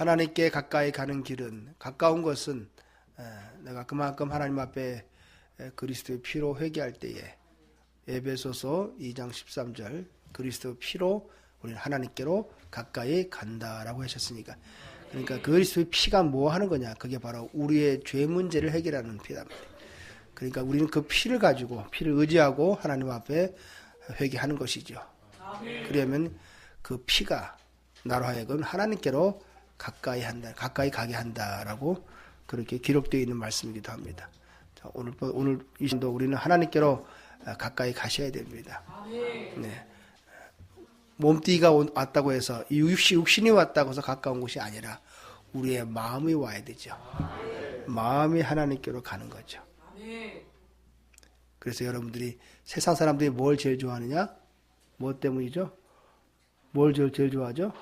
하나님께 가까이 가는 길은, 가까운 것은 내가 그만큼 하나님 앞에 그리스도의 피로 회개할 때에, 에베소서 2장 13절 그리스도의 피로 우리는 하나님께로 가까이 간다라고 하셨으니까, 그러니까 그리스도의 피가 뭐 하는 거냐, 그게 바로 우리의 죄 문제를 해결하는 피다. 그러니까 우리는 그 피를 가지고, 피를 의지하고 하나님 앞에 회개하는 것이죠. 그러면 그 피가 나로 하여금 하나님께로 가까이 한다, 가까이 가게 한다라고 그렇게 기록되어 있는 말씀이기도 합니다. 자, 오늘 이 시간도 우리는 하나님께로 가까이 가셔야 됩니다. 네. 몸뚱이가 왔다고 해서, 육신이 왔다고 해서 가까운 곳이 아니라 우리의 마음이 와야 되죠. 마음이 하나님께로 가는 거죠. 그래서 여러분들이 세상 사람들이 뭘 제일 좋아하느냐? 뭐 때문이죠? 뭘 제일 좋아하죠?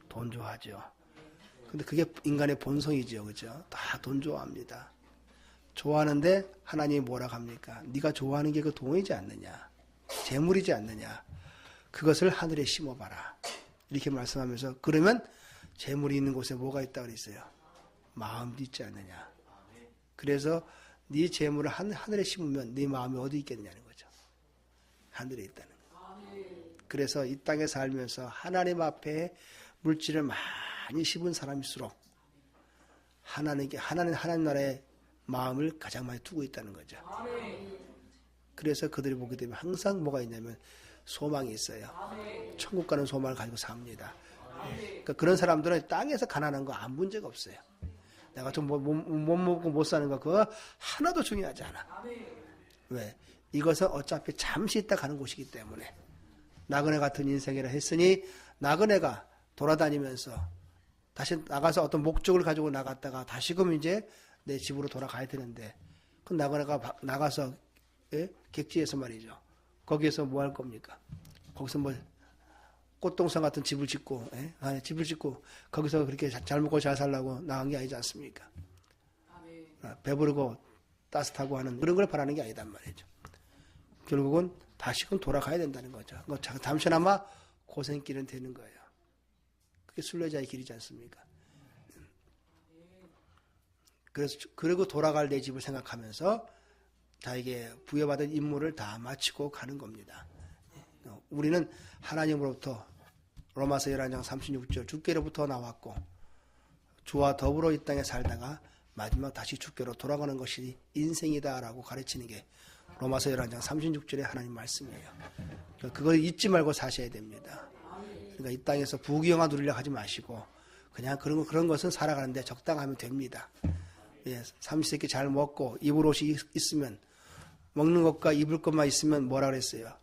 돈 좋아하죠. 근데 그게 인간의 본성이죠. 그죠? 다 돈 좋아합니다. 좋아하는데 하나님이 뭐라 합니까? 네가 좋아하는 게 그 돈이지 않느냐? 재물이지 않느냐? 그것을 하늘에 심어봐라. 이렇게 말씀하면서, 그러면 재물이 있는 곳에 뭐가 있다고 그랬어요? 마음도 있지 않느냐? 그래서 네 재물을 하늘에 심으면 네 마음이 어디 있겠느냐는 거죠. 하늘에 있다는 거예요. 그래서 이 땅에 살면서 하나님 앞에 물질을 많이 심은 사람일수록 하나님 나라의 마음을 가장 많이 두고 있다는 거죠. 그래서 그들이 보게 되면 항상 뭐가 있냐면 소망이 있어요. 천국 가는 소망을 가지고 삽니다. 그러니까 그런 사람들은 땅에서 가난한 거 안 본 적 없어요. 내가 좀 못 먹고 못 사는 거 그거 하나도 중요하지 않아. 왜? 이것은 어차피 잠시 있다 가는 곳이기 때문에. 나그네 같은 인생이라 했으니 나그네가 돌아다니면서 다시 나가서 어떤 목적을 가지고 나갔다가 다시금 이제 내 집으로 돌아가야 되는데, 그 나그네가 나가서 객지에서 말이죠. 거기에서 뭐 할 겁니까? 거기서 뭐 꽃동산 같은 집을 짓고, 집을 짓고 거기서 그렇게 잘 먹고 잘 살라고 나간 게 아니지 않습니까? 배부르고 따뜻하고 하는 그런 걸 바라는 게 아니단 말이죠. 결국은 다시금 돌아가야 된다는 거죠. 잠시나마 고생길은 되는 거예요. 그게 순례자의 길이지 않습니까? 그래서 그리고 돌아갈 내 집을 생각하면서 자에게 부여받은 임무를 다 마치고 가는 겁니다. 우리는 하나님으로부터 로마서 11장 36절 주께로부터 나왔고 주와 더불어 이 땅에 살다가 마지막 다시 주께로 돌아가는 것이 인생이다라고 가르치는 게 로마서 11장 36절의 하나님 말씀이에요. 그걸 잊지 말고 사셔야 됩니다. 그러니까 이 땅에서 부귀영화 누리려고 하지 마시고 그냥 그런 것은 살아가는데 적당하면 됩니다. 예, 삼시세끼 잘 먹고 입을 옷이 있으면, 먹는 것과 입을 것만 있으면 뭐라 그랬어요?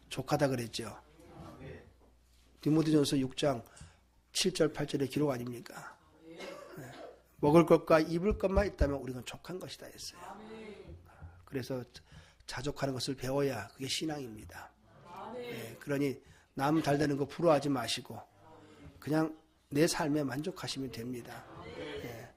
족하다 그랬죠. 디모데전서 6장 7절 8절의 기록 아닙니까? 예, 먹을 것과 입을 것만 있다면 우리는 족한 것이다 했어요. 그래서 자족하는 것을 배워야 그게 신앙입니다. 예, 그러니 남 잘 되는 거 부러워하지 마시고 그냥 내 삶에 만족하시면 됩니다. 예.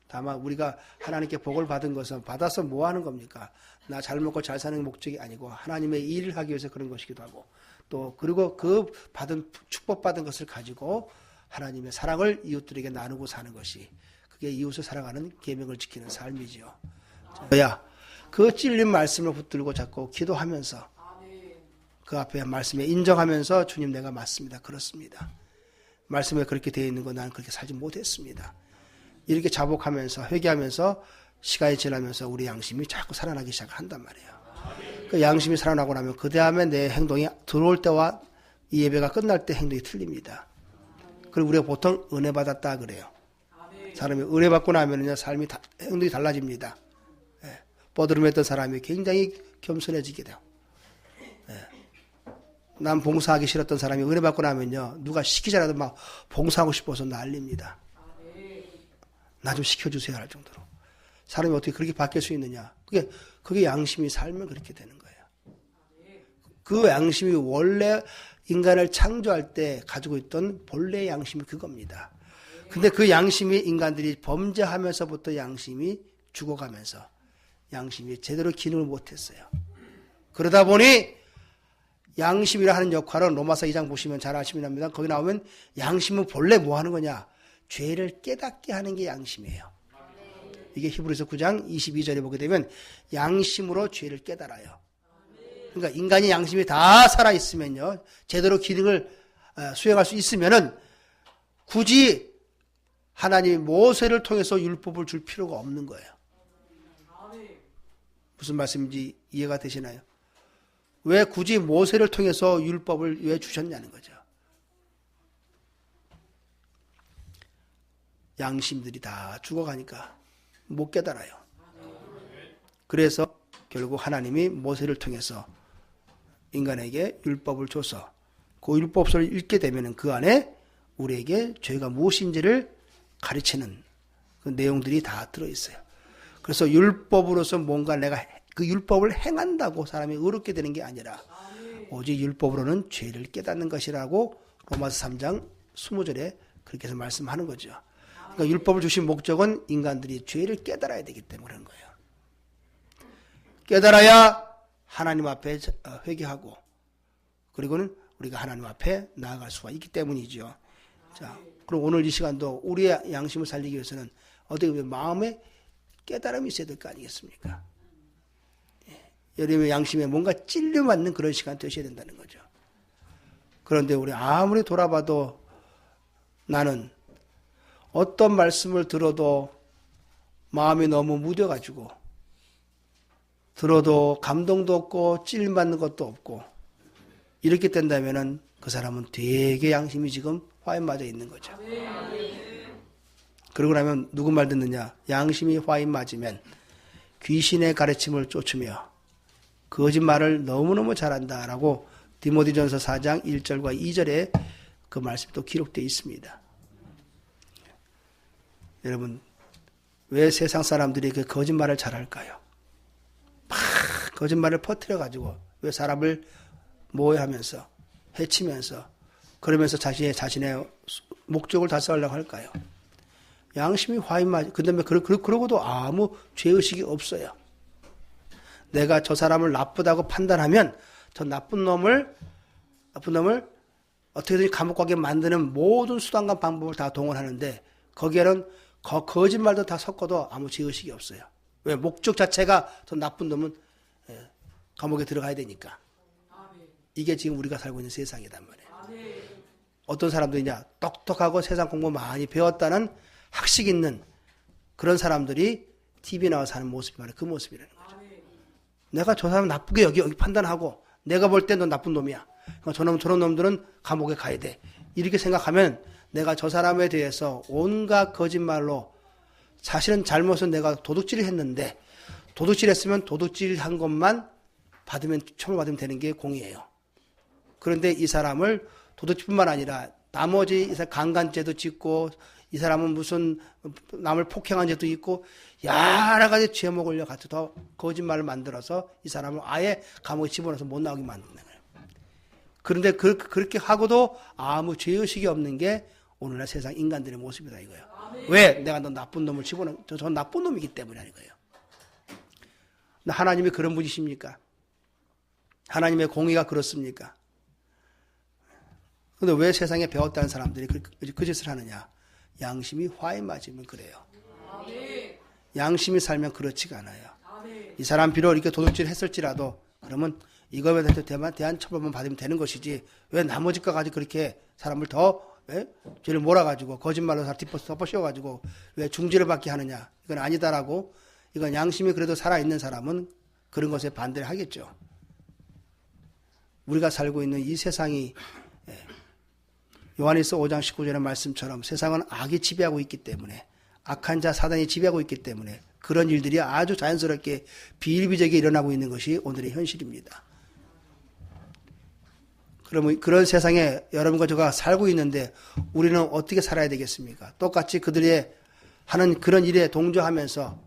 다만 우리가 하나님께 복을 받은 것은 받아서 뭐 하는 겁니까? 나 잘 먹고 잘 사는 목적이 아니고 하나님의 일을 하기 위해서 그런 것이기도 하고, 또 그리고 그 축복받은 것을 가지고 하나님의 사랑을 이웃들에게 나누고 사는 것이, 그게 이웃을 사랑하는 계명을 지키는 삶이지요. 그 찔린 말씀을 붙들고 자꾸 기도하면서 그 앞에 말씀에 인정하면서 주님 내가 맞습니다. 그렇습니다. 말씀에 그렇게 되어 있는 거 나는 그렇게 살지 못했습니다. 이렇게 자복하면서 회개하면서 시간이 지나면서 우리 양심이 자꾸 살아나기 시작한단 말이에요. 그 양심이 살아나고 나면 그 다음에 내 행동이 들어올 때와 이 예배가 끝날 때 행동이 틀립니다. 그리고 우리가 보통 은혜 받았다 그래요. 사람이 은혜 받고 나면은요 삶이 행동이 달라집니다. 예. 뻐드름했던 사람이 굉장히 겸손해지게 돼요. 예. 남 봉사하기 싫었던 사람이 은혜 받고 나면요 누가 시키자라도 막 봉사하고 싶어서 난립니다. 나 좀 시켜주세요 할 정도로. 사람이 어떻게 그렇게 바뀔 수 있느냐. 그게 양심이 살면 그렇게 되는 거예요. 그 양심이 원래 인간을 창조할 때 가지고 있던 본래의 양심이 그겁니다. 근데 그 양심이 인간들이 범죄하면서부터 양심이 죽어가면서 양심이 제대로 기능을 못했어요. 그러다 보니 양심이라 하는 역할은 로마서 2장 보시면 잘 아시면 거기 나오면 양심은 본래 뭐 하는 거냐? 죄를 깨닫게 하는 게 양심이에요. 이게 히브리서 9장 22절에 보게 되면 양심으로 죄를 깨달아요. 그러니까 인간이 양심이 다 살아있으면요. 제대로 기능을 수행할 수 있으면은 굳이 하나님이 모세를 통해서 율법을 줄 필요가 없는 거예요. 무슨 말씀인지 이해가 되시나요? 왜 굳이 모세를 통해서 율법을 왜 주셨냐는 거죠. 양심들이 다 죽어가니까 못 깨달아요. 그래서 결국 하나님이 모세를 통해서 인간에게 율법을 줘서 그 율법서를 읽게 되면 그 안에 우리에게 죄가 무엇인지를 가르치는 그 내용들이 다 들어있어요. 그래서 율법으로서 뭔가 내가 그 율법을 행한다고 사람이 의롭게 되는 게 아니라 오직 율법으로는 죄를 깨닫는 것이라고 로마서 3장 20절에 그렇게 해서 말씀하는 거죠. 그러니까 율법을 주신 목적은 인간들이 죄를 깨달아야 되기 때문에 그런 거예요. 깨달아야 하나님 앞에 회개하고 그리고는 우리가 하나님 앞에 나아갈 수가 있기 때문이죠. 자, 그럼 오늘 이 시간도 우리의 양심을 살리기 위해서는 어떻게 보면 마음에 깨달음이 있어야 될 거 아니겠습니까? 여러분의 양심에 뭔가 찔려맞는 그런 시간 되셔야 된다는 거죠. 그런데 우리 아무리 돌아봐도 나는 어떤 말씀을 들어도 마음이 너무 무뎌가지고 들어도 감동도 없고 찔려맞는 것도 없고 이렇게 된다면은 그 사람은 되게 양심이 지금 화에 맞아 있는 거죠. 그러고 나면 누구 말 듣느냐? 양심이 화에 맞으면 귀신의 가르침을 쫓으며 거짓말을 너무너무 잘한다라고 디모데전서 4장 1절과 2절에 그 말씀이 또 기록되어 있습니다. 여러분, 왜 세상 사람들이 그 거짓말을 잘할까요? 막 거짓말을 퍼뜨려가지고 왜 사람을 모해하면서 해치면서 그러면서 자신의 목적을 달성하려고 할까요? 양심이 화인맞, 그 다음에 그러고도 아무 죄의식이 없어요. 내가 저 사람을 나쁘다고 판단하면 저 나쁜 놈을 어떻게든 감옥 가게 만드는 모든 수단과 방법을 다 동원하는데 거기에는 거짓말도 다 섞어도 아무 죄의식이 없어요. 왜? 목적 자체가 저 나쁜 놈은 감옥에 들어가야 되니까. 이게 지금 우리가 살고 있는 세상이단 말이에요. 어떤 사람들이냐? 똑똑하고 세상 공부 많이 배웠다는 학식 있는 그런 사람들이 TV 나와서 사는 모습이 말이에요. 그 모습이라는 거죠. 내가 저 사람 나쁘게 여기 판단하고 내가 볼 때 넌 나쁜 놈이야. 저런 놈들은 감옥에 가야 돼. 이렇게 생각하면 내가 저 사람에 대해서 온갖 거짓말로 사실은 잘못은 내가 도둑질을 했는데 도둑질했으면 도둑질한 것만 처벌받으면 되는 게 공의예요. 그런데 이 사람을 도둑질뿐만 아니라 나머지 이 사람 강간죄도 짓고 이 사람은 무슨 남을 폭행한 죄도 있고 여러 가지 죄 먹으려 같이 더 거짓말을 만들어서 이 사람을 아예 감옥에 집어넣어서 못 나오게 만드는 거예요. 그런데 그렇게 하고도 아무 죄의식이 없는 게 오늘날 세상 인간들의 모습이다 이거예요. 왜? 내가 너 나쁜 놈을 집어넣어. 저 나쁜 놈이기 때문에 하는 거예요. 하나님이 그런 분이십니까? 하나님의 공의가 그렇습니까? 그런데 왜 세상에 배웠다는 사람들이 그 짓을 하느냐? 양심이 화에 맞으면 그래요. 양심이 살면 그렇지가 않아요. 이 사람 비록 이렇게 도둑질 했을지라도 그러면 이거에 대한 처벌만 받으면 되는 것이지 왜 나머지 것까지 그렇게 사람을 더 죄를 몰아가지고 거짓말로 덮어 씌워가지고 왜 중죄를 받게 하느냐? 이건 아니다라고 이건 양심이 그래도 살아있는 사람은 그런 것에 반대를 하겠죠. 우리가 살고 있는 이 세상이 요한일서 5장 19절의 말씀처럼 세상은 악이 지배하고 있기 때문에 악한 자 사단이 지배하고 있기 때문에 그런 일들이 아주 자연스럽게 비일비재하게 일어나고 있는 것이 오늘의 현실입니다. 그러면 그런 세상에 여러분과 제가 살고 있는데 우리는 어떻게 살아야 되겠습니까? 똑같이 그들이 하는 그런 일에 동조하면서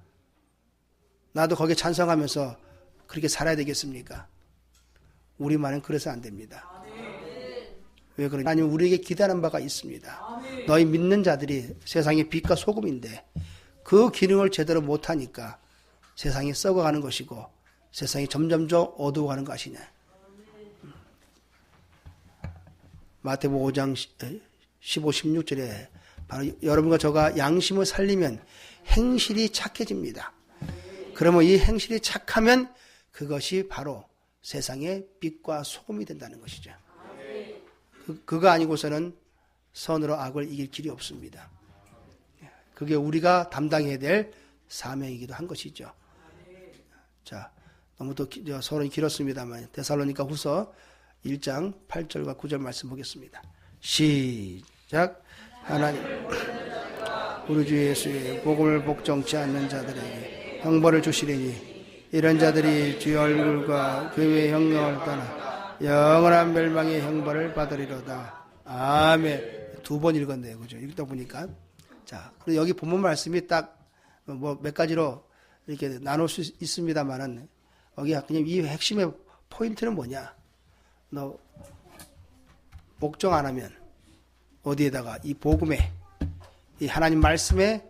나도 거기에 찬성하면서 그렇게 살아야 되겠습니까? 우리만은 그래서 안 됩니다. 왜 그러냐? 아니면 우리에게 기대하는 바가 있습니다. 너희 믿는 자들이 세상의 빛과 소금인데 그 기능을 제대로 못하니까 세상이 썩어가는 것이고 세상이 점점점 어두워가는 것이냐. 마태복음 5장 15, 16절에 바로 여러분과 저가 양심을 살리면 행실이 착해집니다. 그러면 이 행실이 착하면 그것이 바로 세상의 빛과 소금이 된다는 것이죠. 그거 아니고서는 선으로 악을 이길 길이 없습니다. 그게 우리가 담당해야 될 사명이기도 한 것이죠. 자, 너무 또 서론이 길었습니다만 데살로니가 후서 1장 8절과 9절 말씀 보겠습니다. 시작. 하나님 우리 주 예수의 복음을 복종치 않는 자들에게 형벌을 주시리니 이런 자들이 주의 얼굴과 교회의 형령을 떠나 영원한 멸망의 형벌을 받으리로다. 아멘. 2번 읽었네요. 그죠? 읽다 보니까. 자, 그리고 여기 본문 말씀이 딱 뭐 몇 가지로 이렇게 나눌 수 있습니다만은 여기 그냥 이 핵심의 포인트는 뭐냐? 너 복종 안 하면 어디에다가 이 복음에 이 하나님 말씀에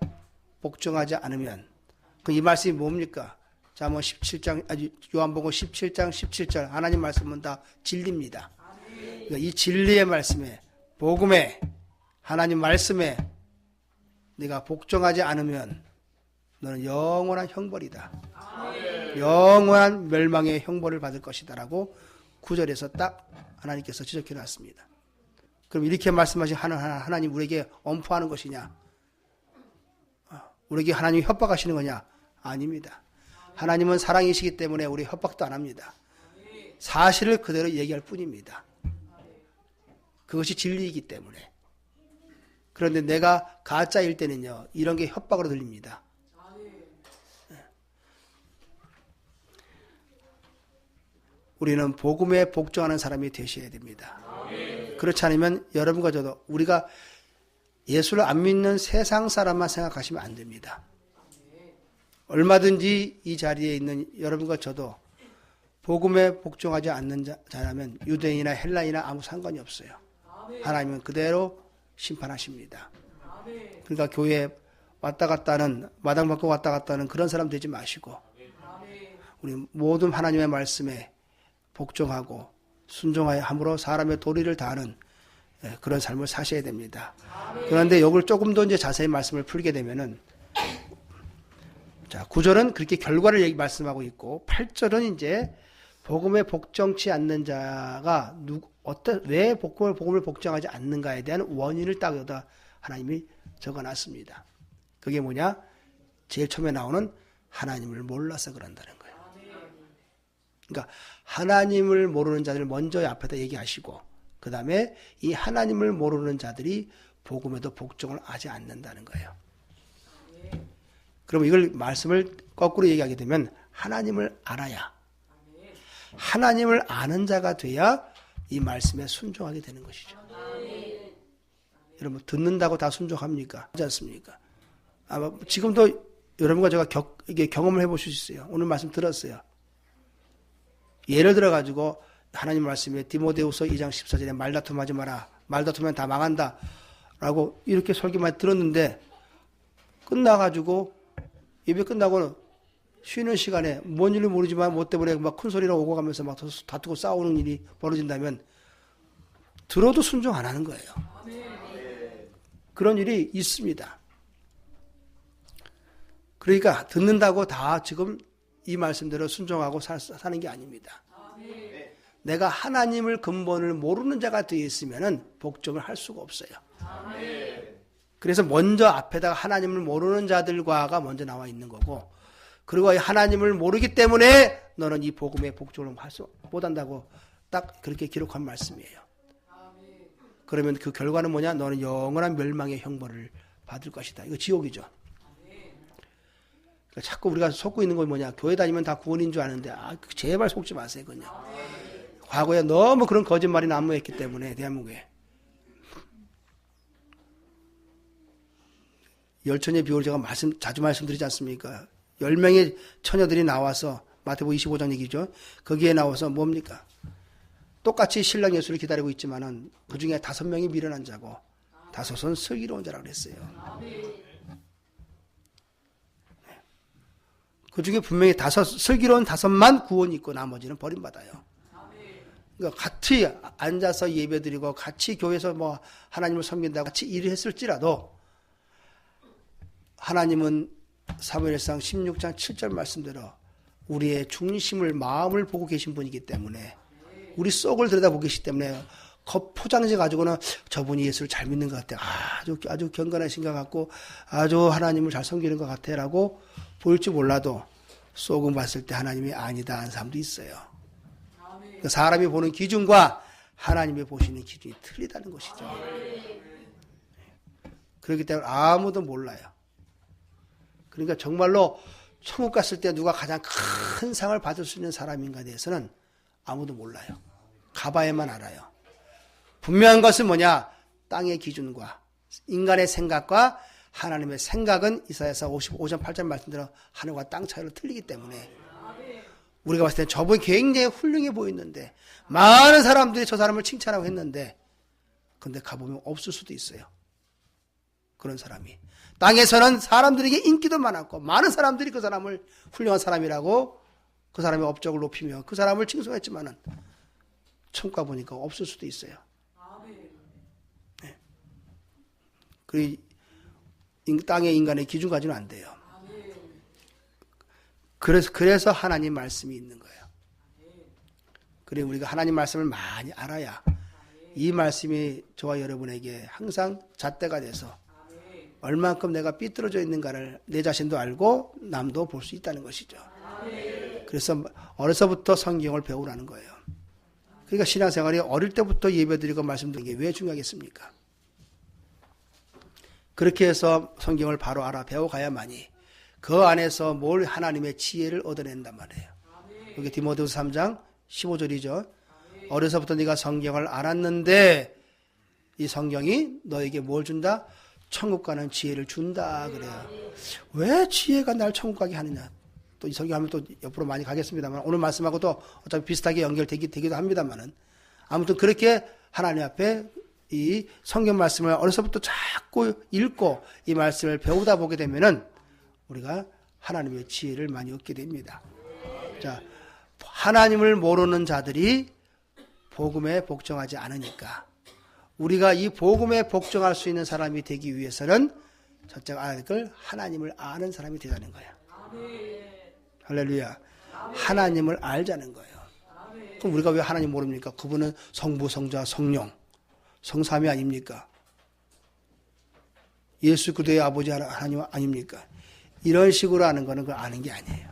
복종하지 않으면 그 이 말씀이 뭡니까? 자, 뭐 17장 요한복음 17장 17절 하나님 말씀은 다 진리입니다. 그러니까 이 진리의 말씀에 복음에 하나님 말씀에 네가 복종하지 않으면 너는 영원한 형벌이다. 영원한 멸망의 형벌을 받을 것이다 라고 9절에서 딱 하나님께서 지적해 놨습니다. 그럼 이렇게 말씀하신 하나님 우리에게 엄포하는 것이냐? 우리에게 하나님이 협박하시는 거냐? 아닙니다. 하나님은 사랑이시기 때문에 우리 협박도 안 합니다. 사실을 그대로 얘기할 뿐입니다. 그것이 진리이기 때문에. 그런데 내가 가짜일 때는요, 이런 게 협박으로 들립니다. 우리는 복음에 복종하는 사람이 되셔야 됩니다. 그렇지 않으면 여러분과 저도 우리가 예수를 안 믿는 세상 사람만 생각하시면 안 됩니다. 얼마든지 이 자리에 있는 여러분과 저도 복음에 복종하지 않는 자라면 유대인이나 헬라인이나 아무 상관이 없어요. 하나님은 그대로 심판하십니다. 그러니까 교회에 왔다 갔다 하는, 마당 받고 왔다 갔다 하는 그런 사람 되지 마시고 우리 모든 하나님의 말씀에 복종하고 순종하여 함으로 사람의 도리를 다하는 그런 삶을 사셔야 됩니다. 그런데 이걸 조금 더 이제 자세히 말씀을 풀게 되면은 자, 9절은 그렇게 결과를 말씀하고 있고 8절은 이제 복음에 복종치 않는 자가 왜 복음을 복종하지 않는가에 대한 원인을 딱 여기다 하나님이 적어놨습니다. 그게 뭐냐? 제일 처음에 나오는 하나님을 몰라서 그런다는 거예요. 그러니까 하나님을 모르는 자들을 먼저 앞에다 얘기하시고 그 다음에 이 하나님을 모르는 자들이 복음에도 복종을 하지 않는다는 거예요. 그럼 이걸 말씀을 거꾸로 얘기하게 되면 하나님을 알아야 하나님을 아는 자가 돼야 이 말씀에 순종하게 되는 것이죠. 여러분 듣는다고 다 순종합니까? 하지 않습니까? 지금도 여러분과 제가 이게 경험을 해보실 수 있어요. 오늘 말씀 들었어요. 예를 들어가지고 하나님 말씀에 디모데후서 2장 14절에 말다툼하지 마라. 말다투면 다 망한다. 라고 이렇게 설교만 들었는데 끝나가지고 예배 끝나고는 쉬는 시간에 뭔 일을 모르지만 뭐 때문에 막 큰 소리로 오고 가면서 막 다투고 싸우는 일이 벌어진다면 들어도 순종 안 하는 거예요. 그런 일이 있습니다. 그러니까 듣는다고 다 지금 이 말씀대로 순종하고 사는 게 아닙니다. 내가 하나님을 근본을 모르는 자가 되어 있으면 복종을 할 수가 없어요. 그래서 먼저 앞에다가 하나님을 모르는 자들과가 먼저 나와 있는 거고 그리고 하나님을 모르기 때문에 너는 이 복음에 복종을 못한다고 딱 그렇게 기록한 말씀이에요. 그러면 그 결과는 뭐냐? 너는 영원한 멸망의 형벌을 받을 것이다. 이거 지옥이죠. 그러니까 자꾸 우리가 속고 있는 건 뭐냐? 교회 다니면 다 구원인 줄 아는데 제발 속지 마세요. 그건요. 과거에 너무 그런 거짓말이 난무했기 때문에 대한민국에 열처녀의 비유를 제가 자주 말씀드리지 않습니까? 10명의 처녀들이 나와서 마태복음 25장 얘기죠. 거기에 나와서 뭡니까? 똑같이 신랑 예수를 기다리고 있지만은 그 중에 5명이 미련한 자고 5은 슬기로운 자라고 그랬어요. 그 중에 분명히 슬기로운 5만 구원이 있고 나머지는 버림받아요. 그러니까 같이 앉아서 예배드리고 같이 교회에서 뭐 하나님을 섬긴다고 같이 일을 했을지라도 하나님은 사무엘상 16장 7절 말씀대로 우리의 중심을 마음을 보고 계신 분이기 때문에 우리 속을 들여다보고 계시기 때문에 겉포장지 가지고는 저분이 예수를 잘 믿는 것 같아. 아주 경건하신 것 같고 아주 하나님을 잘 섬기는 것 같아 라고 보일지 몰라도 속은 봤을 때 하나님이 아니다 하는 사람도 있어요. 그러니까 사람이 보는 기준과 하나님이 보시는 기준이 틀리다는 것이죠. 그렇기 때문에 아무도 몰라요. 그러니까 정말로 천국 갔을 때 누가 가장 큰 상을 받을 수 있는 사람인가에 대해서는 아무도 몰라요. 가봐야만 알아요. 분명한 것은 뭐냐? 땅의 기준과 인간의 생각과 하나님의 생각은 이사야서 55장 8절 말씀대로 하늘과 땅 차이로 틀리기 때문에 우리가 봤을 때 저분이 굉장히 훌륭해 보이는데 많은 사람들이 저 사람을 칭찬하고 했는데 근데 가보면 없을 수도 있어요. 그런 사람이. 땅에서는 사람들에게 인기도 많았고 많은 사람들이 그 사람을 훌륭한 사람이라고 그 사람의 업적을 높이며 그 사람을 칭송했지만은 천국 가보니까 없을 수도 있어요. 네. 그 땅의 인간의 기준 가지고는 안 돼요. 그래서 하나님 말씀이 있는 거예요. 그래 우리가 하나님 말씀을 많이 알아야 이 말씀이 저와 여러분에게 항상 잣대가 돼서 얼만큼 내가 삐뚤어져 있는가를 내 자신도 알고 남도 볼 수 있다는 것이죠. 그래서 어려서부터 성경을 배우라는 거예요. 그러니까 신앙생활이 어릴 때부터 예배드리고 말씀드리는 게 왜 중요하겠습니까? 그렇게 해서 성경을 바로 알아 배워가야만이 그 안에서 뭘 하나님의 지혜를 얻어낸단 말이에요. 여기 디모데후서 3장 15절이죠. 어려서부터 네가 성경을 알았는데 이 성경이 너에게 뭘 준다? 천국 가는 지혜를 준다 그래요. 왜 지혜가 날 천국 가게 하느냐? 또 이 성경하면 또 옆으로 많이 가겠습니다만 오늘 말씀하고 또 어차피 비슷하게 연결되기도 합니다만은 아무튼 그렇게 하나님 앞에 이 성경 말씀을 어려서부터 자꾸 읽고 이 말씀을 배우다 보게 되면은 우리가 하나님의 지혜를 많이 얻게 됩니다. 자, 하나님을 모르는 자들이 복음에 복종하지 않으니까 우리가 이 복음에 복종할 수 있는 사람이 되기 위해서는 첫째가 알아야 될 걸 하나님을 아는 사람이 되자는 거예요. 할렐루야. 하나님을 알자는 거예요. 그럼 우리가 왜 하나님 모릅니까? 그분은 성부, 성자, 성령, 성삼위 아닙니까? 예수 그리스도의 아버지 하나님 아닙니까? 이런 식으로 아는 거는 그걸 아는 게 아니에요.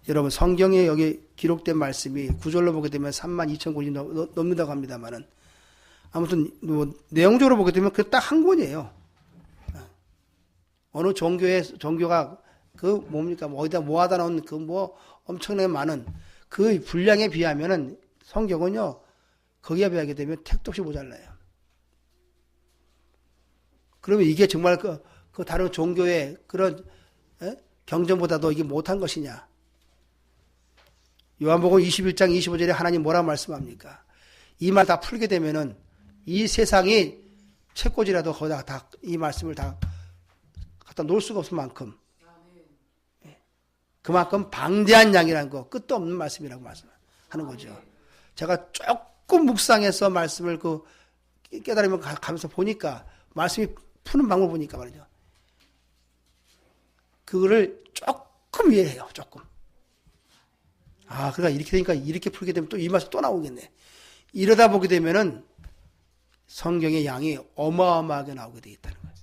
여러분 성경에 여기 기록된 말씀이 구절로 보게 되면 32,000권이 넘는다고 합니다만은 아무튼 뭐 내용적으로 보게 되면 그 딱 한 권이에요. 어느 종교가 그 뭡니까 어디다 모아다 놓은 그 뭐 엄청나게 많은 그 분량에 비하면은 성경은요 거기에 비하게 되면 택도 없이 모자라요. 그러면 이게 정말 그 다른 종교의 그런 경전보다도 이게 못한 것이냐? 요한복음 21장 25절에 하나님 뭐라고 말씀합니까? 이 말 다 풀게 되면은 이 세상이 책꽂이라도 거기다 다 이 말씀을 다 갖다 놓을 수가 없을 만큼 그만큼 방대한 양이라는 거 끝도 없는 말씀이라고 말씀하는 거죠. 제가 조금 묵상해서 말씀을 깨달으면 가면서 보니까 말씀이 푸는 방법을 보니까 말이죠. 그거를 조금 이해해요. 조금. 그러니까 이렇게 되니까 이렇게 풀게 되면 또 이 말씀 또 나오겠네. 이러다 보게 되면은 성경의 양이 어마어마하게 나오게 되겠다는 거예요.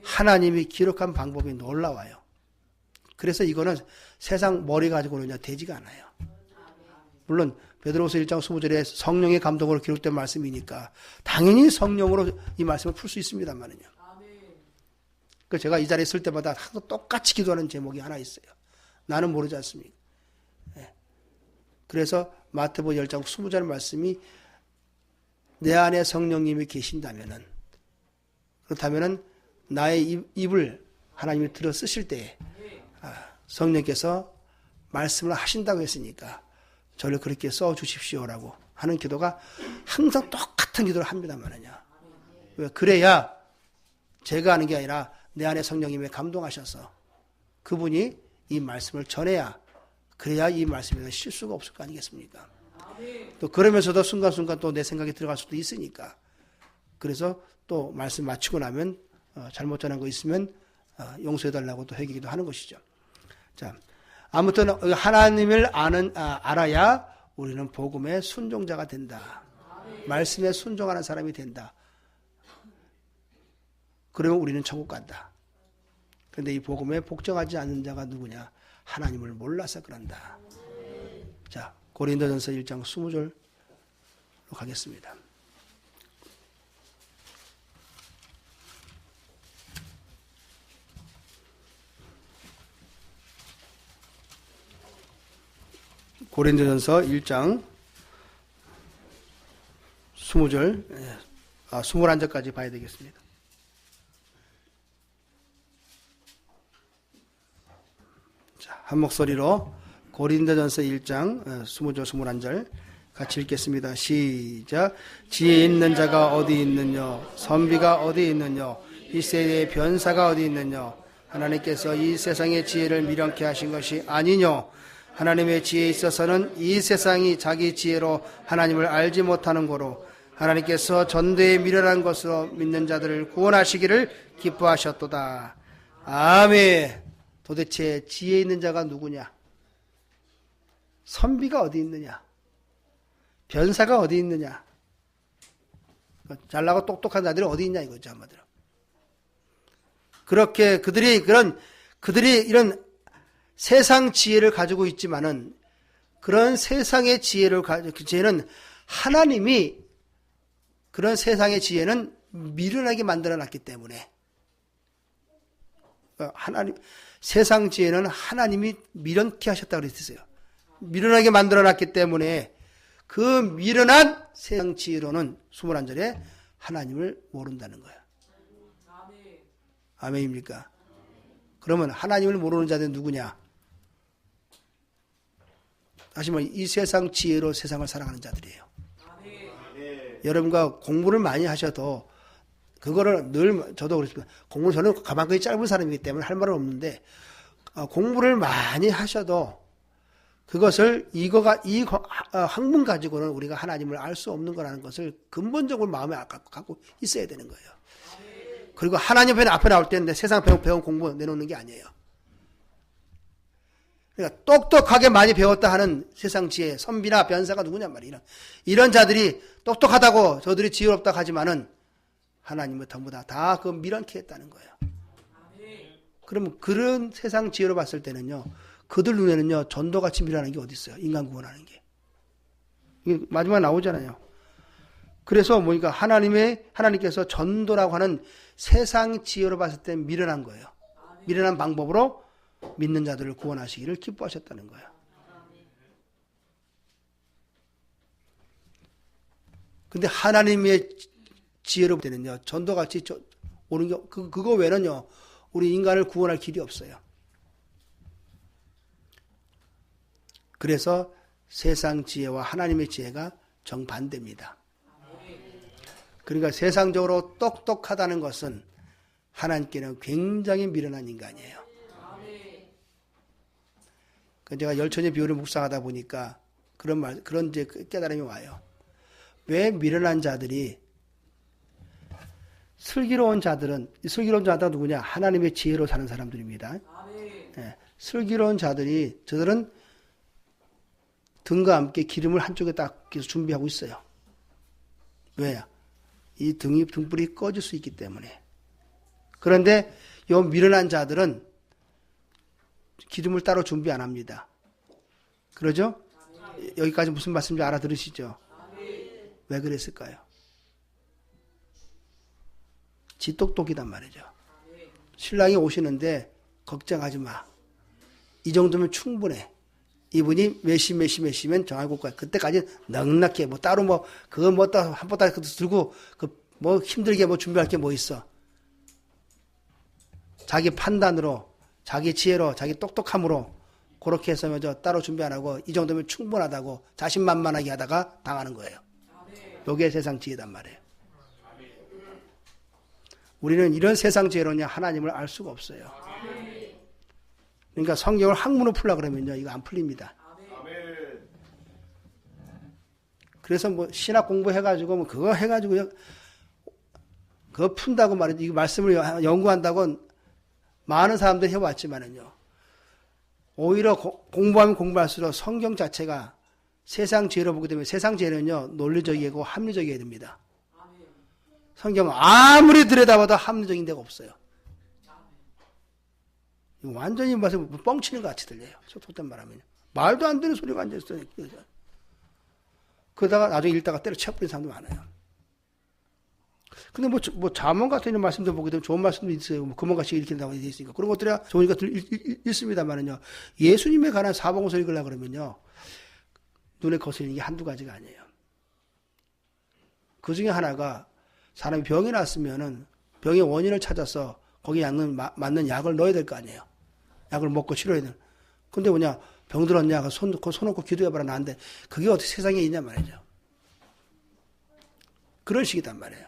하나님이 기록한 방법이 놀라워요. 그래서 이거는 세상 머리 가지고는 되지가 않아요. 물론 베드로후서 1장 20절에 성령의 감동으로 기록된 말씀이니까 당연히 성령으로 이 말씀을 풀 수 있습니다만은요. 그 제가 이 자리에 있을 때마다 항상 똑같이 기도하는 제목이 하나 있어요. 나는 모르지 않습니까? 그래서 마태복음 10장 20절 말씀이 내 안에 성령님이 계신다면은 그렇다면은 나의 입을 하나님이 들어 쓰실 때에 성령께서 말씀을 하신다고 했으니까 저를 그렇게 써 주십시오라고 하는 기도가 항상 똑같은 기도를 합니다만은요. 왜? 그래야 제가 하는 게 아니라 내 안에 성령님이 감동하셔서 그분이 이 말씀을 전해야 그래야 이 말씀에서 실수가 없을 거 아니겠습니까? 또 그러면서도 순간순간 또 내 생각이 들어갈 수도 있으니까. 그래서 또 말씀 마치고 나면 잘못 전한 거 있으면 용서해달라고 또 회개기도 하는 것이죠. 자, 아무튼 하나님을 알아야 우리는 복음의 순종자가 된다. 말씀에 순종하는 사람이 된다. 그러면 우리는 천국 간다. 그런데 이 복음에 복종하지 않는 자가 누구냐? 하나님을 몰라서 그런다. 자, 고린도전서 1장 20절로 가겠습니다. 고린도전서 1장 20절, 21절까지 봐야 되겠습니다. 자, 한 목소리로 고린도전서 1장 20절, 21절 같이 읽겠습니다. 시작. 지혜 있는 자가 어디 있느냐? 선비가 어디 있느냐? 이 세대의 변사가 어디 있느냐? 하나님께서 이 세상의 지혜를 미련케 하신 것이 아니뇨? 하나님의 지혜에 있어서는 이 세상이 자기 지혜로 하나님을 알지 못하는 거로 하나님께서 전도에 미련한 것으로 믿는 자들을 구원하시기를 기뻐하셨도다. 아멘. 도대체 지혜 있는 자가 누구냐? 선비가 어디 있느냐? 변사가 어디 있느냐? 잘나고 똑똑한 자들이 어디 있냐 이거죠, 한마디로. 그렇게 그들이 이런 세상 지혜를 가지고 있지만은 그런 세상의 지혜를 지혜는 하나님이 그런 세상의 지혜는 미련하게 만들어 놨기 때문에 세상 지혜는 하나님이 미련케 하셨다고 그랬어요. 미련하게 만들어 놨기 때문에 그 미련한 세상 지혜로는 21절에 하나님을 모른다는 거예요. 아멘입니까? 그러면 하나님을 모르는 자들은 누구냐? 다시 말해 이 세상 지혜로 세상을 살아가는 자들이에요. 여러분과 공부를 많이 하셔도 그거를 늘 저도 그렇습니다. 공부를 저는 가만히 짧은 사람이기 때문에 할 말은 없는데 공부를 많이 하셔도 그것을 이 학문 가지고는 우리가 하나님을 알 수 없는 거라는 것을 근본적으로 마음에 갖고 있어야 되는 거예요. 그리고 하나님 앞에 나올 때는 세상 배운 공부 내놓는 게 아니에요. 그러니까 똑똑하게 많이 배웠다 하는 세상 지혜, 선비나 변사가 누구냔 말이에요. 이런 자들이 똑똑하다고 저들이 지혜롭다고 하지만은 하나님은 전부 다 그 미련케 했다는 거예요. 그러면 그런 세상 지혜로 봤을 때는요, 그들 눈에는요, 전도같이 미련한 게 어디 있어요? 인간 구원하는 게. 이게 마지막에 나오잖아요. 그래서 뭐니까 하나님께서 전도라고 하는 세상 지혜로 봤을 때 미련한 거예요. 미련한 방법으로 믿는 자들을 구원하시기를 기뻐하셨다는 거예요. 근데 하나님의 지혜로 볼 때는요, 전도같이 오는 게, 그거 외에는요, 우리 인간을 구원할 길이 없어요. 그래서 세상 지혜와 하나님의 지혜가 정반대입니다. 그러니까 세상적으로 똑똑하다는 것은 하나님께는 굉장히 미련한 인간이에요. 제가 열처녀 비유를 묵상하다 보니까 그런 이제 깨달음이 와요. 왜 미련한 자들이 슬기로운 자들은 누구냐? 하나님의 지혜로 사는 사람들입니다. 네, 슬기로운 저들은 등과 함께 기름을 한쪽에 딱 준비하고 있어요. 왜요? 이 등불이 꺼질 수 있기 때문에. 그런데 이 미련한 자들은 기름을 따로 준비 안 합니다. 그러죠? 여기까지 무슨 말씀인지 알아들으시죠? 왜 그랬을까요? 지 똑똑이단 말이죠. 신랑이 오시는데 걱정하지 마. 이 정도면 충분해. 이분이 몇시면 정하고 가. 그때까지 넉넉해. 따로 그거 한보따리 들고 힘들게 준비할 게 뭐 있어. 자기 판단으로, 자기 지혜로, 자기 똑똑함으로 그렇게 해서 따로 준비 안 하고 이 정도면 충분하다고 자신만만하게 하다가 당하는 거예요. 이게 세상 지혜단 말이에요. 우리는 이런 세상 지혜로는 하나님을 알 수가 없어요. 그러니까 성경을 학문으로 풀려고 그러면요, 이거 안 풀립니다. 그러니까 성경을 학문으로 풀려고 그러면요, 이거 안 풀립니다. 성경을 학문으로 풀려고 그러면요, 이거 안 풀립니다. 성경을 학문으로 풀려고 그러면요, 이거 안 풀립니다. 성경을 학문으로 풀려고 그러면요, 이거 안 풀립니다. 그래서 뭐 신학 공부해가지고 뭐 그거 해가지고 그거 푼다고 말이지. 이 말씀을 연구한다고 많은 사람들이 해왔지만은요. 오히려 공부하면 공부할수록 성경 자체가 세상 지혜로 보기 때문에 세상 지혜는요. 논리적이고 합리적이어야 됩니다. 성경은 아무리 들여다봐도 합리적인 데가 없어요. 완전히 말해서 뻥치는 것 같이 들려요. 속된 말하면요. 말도 안 되는 소리가 앉아있어요. 그러다가 나중에 읽다가 때려쳐버리는 사람도 많아요. 근데 뭐 잠언 같은 말씀도 보게 되면 좋은 말씀도 있어요. 뭐 금원같이 읽힌다고 되어 있으니까. 그런 것들이 좋으니까 있습니다만은요. 예수님에 관한 사복음서 읽으려고 그러면요. 눈에 거슬리는 게 한두 가지가 아니에요. 그 중에 하나가 사람이 병이 났으면은 병의 원인을 찾아서 거기에 맞는 약을 넣어야 될 거 아니에요. 약을 먹고 치료해야 돼. 근데 뭐냐, 병 들었냐, 손 놓고 기도해봐라, 나한테. 그게 어떻게 세상에 있냐 말이죠. 그런 식이단 말이에요.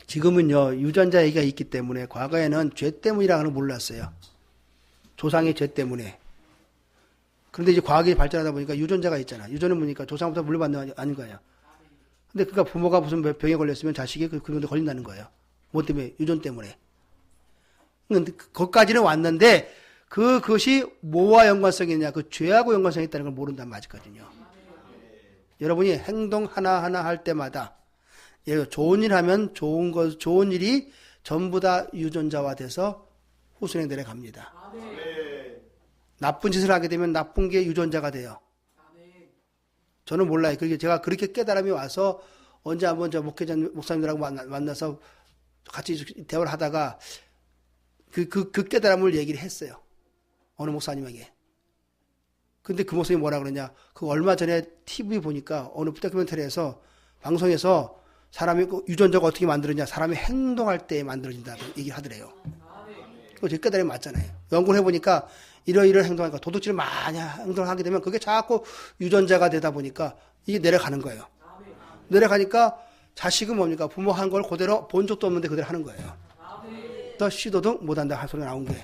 지금은요, 유전자 얘기가 있기 때문에 과거에는 죄 때문이라는 걸 몰랐어요. 조상의 죄 때문에. 그런데 이제 과학이 발전하다 보니까 유전자가 있잖아. 유전은 뭐니까 조상부터 물려받는 거 아닌 거예요. 근데 그니까 부모가 무슨 병에 걸렸으면 자식이 그런 데 걸린다는 거예요. 뭐 때문에? 유전 때문에. 근데 거기까지는 왔는데 그것이 뭐와 연관성이 있냐? 그 죄하고 연관성이 있다는 걸 모른단 말이거든요. 여러분이 행동 하나하나 할 때마다 좋은 일 하면 좋은 일이 전부 다 유전자화 돼서 후손에 내려갑니다. 나쁜 짓을 하게 되면 나쁜 게 유전자가 돼요. 저는 몰라요. 제가 그렇게 깨달음이 와서 언제 한번 저 목사님들하고 만나서 같이 대화를 하다가 그 깨달음을 얘기를 했어요. 어느 목사님에게. 근데 그 목사님이 뭐라 그러냐. 그 얼마 전에 TV 보니까 어느 다큐멘터리에서 방송에서 사람이 유전자가 어떻게 만들어지냐. 사람이 행동할 때 만들어진다. 얘기를 하더래요. 그거 제 깨달음이 맞잖아요. 연구를 해보니까 이러이러 행동하니까 도둑질을 많이 행동을 하게 되면 그게 자꾸 유전자가 되다 보니까 이게 내려가는 거예요. 내려가니까 자식은 뭡니까? 부모 한 걸 그대로 본 적도 없는데 그대로 하는 거예요. 더 시도도 못한다 할 소리가 나온 거예요.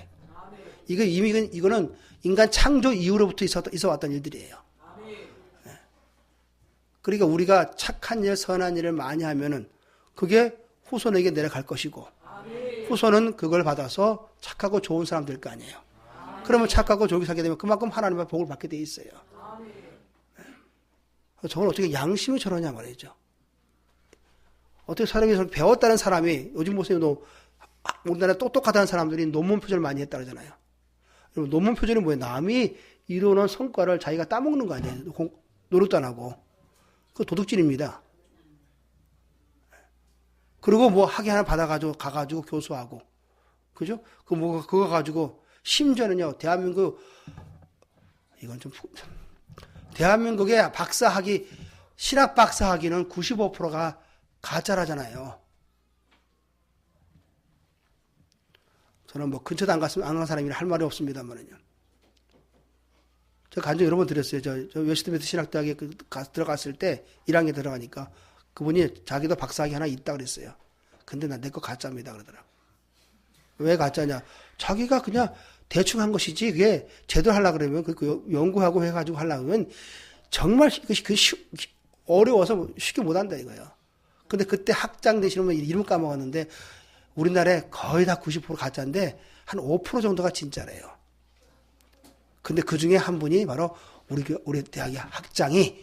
이거는 인간 창조 이후로부터 있어 왔던 일들이에요. 그러니까 우리가 착한 일, 선한 일을 많이 하면은 그게 후손에게 내려갈 것이고 후손은 그걸 받아서 착하고 좋은 사람 될 거 아니에요. 그러면 착하고 좋게 살게 되면 그만큼 하나님의 복을 받게 돼 있어요. 저걸 어떻게 양심이 저러냐 말이죠. 어떻게 사람이 배웠다는 사람이 요즘 보세요. 우리나라 똑똑하다는 사람들이 논문 표절을 많이 했다 그러잖아요. 여러분 논문 표절이 뭐예요? 남이 이루는 성과를 자기가 따먹는 거 아니에요. 노력도 안 하고. 그거 도둑질입니다. 그리고 뭐 학위 하나 받아가지고 가가지고 교수하고. 그죠? 그거 가지고 심지어는요, 대한민국의 박사학위, 신학 박사학위는 95%가 가짜라잖아요. 저는 뭐 근처도 안 간 사람이라 할 말이 없습니다만은요. 제가 간증 여러 번 드렸어요. 저 웨스트민스터 신학대학에 들어갔을 때 1학년 들어가니까 그분이 자기도 박사학위 하나 있다 그랬어요. 근데 내 거 가짜입니다 그러더라고. 왜 가짜냐? 자기가 그냥 대충 한 것이지 그게 제대로 하려고 그러면 그 연구하고 해가지고 하려고 하면 정말 어려워서 쉽게 못한다 이거예요. 근데 그때 학장 되시는 이름 까먹었는데 우리나라에 거의 다 90% 가짜인데 한 5% 정도가 진짜래요. 근데 그 중에 한 분이 바로 우리 대학의 학장이